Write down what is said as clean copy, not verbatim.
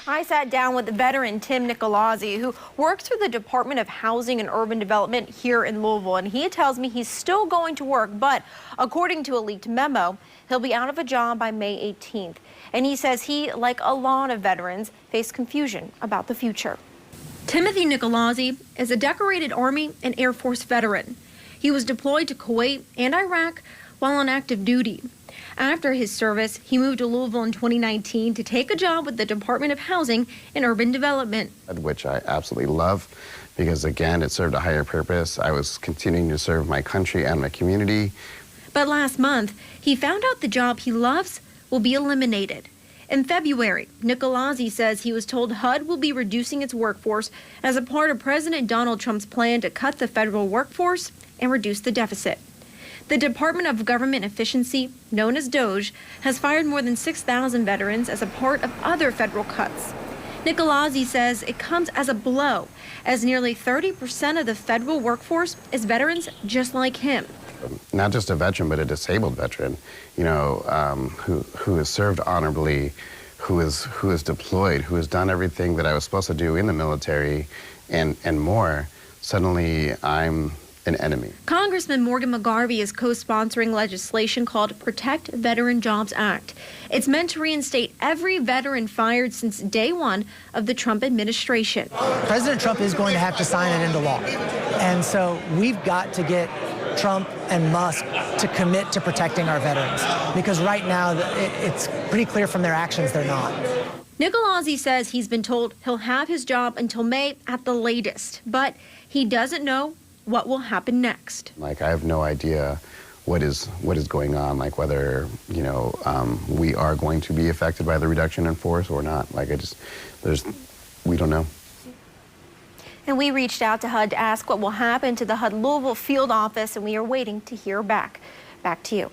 I sat down with veteran Tim Niccolazzi, who works for the Department of Housing and Urban Development here in Louisville, and he tells me he's still going to work, but according to a leaked memo, he'll be out of a job by May 18th. And he says he, like a lot of veterans, face confusion about the future. Timothy Niccolazzi is a decorated Army and Air Force veteran. He was deployed to Kuwait and Iraq while on active duty. After his service, he moved to Louisville in 2019 to take a job with the Department of Housing and Urban Development. Which I absolutely love because, again, it served a higher purpose. I was continuing to serve my country and my community. But last month, he found out the job he loves will be eliminated. In February, Niccolazzi says he was told HUD will be reducing its workforce as a part of President Donald Trump's plan to cut the federal workforce and reduce the deficit. The Department of Government Efficiency, known as DOGE, has fired more than 6,000 veterans as a part of other federal cuts. Niccolazzi says it comes as a blow, as nearly 30% of the federal workforce is veterans just like him. Not just a veteran, but a disabled veteran, you know, who has served honorably, who is deployed, who has done everything that I was supposed to do in the military and more. Suddenly, I'm an enemy. Congressman Morgan McGarvey is co-sponsoring legislation called Protect Veteran Jobs Act. It's meant to reinstate every veteran fired since day one of the Trump administration. President Trump is going to have to sign it into law. And so we've got to get Trump and Musk to commit to protecting our veterans, because right now it's pretty clear from their actions they're not. Niccolazzi says he's been told he'll have his job until May at the latest, but he doesn't know what will happen next. Like, I have no idea what is going on, like whether, you know, we are going to be affected by the reduction in force or not. Like, we don't know. And we reached out to HUD to ask what will happen to the HUD Louisville field office, and we are waiting to hear back. Back to you.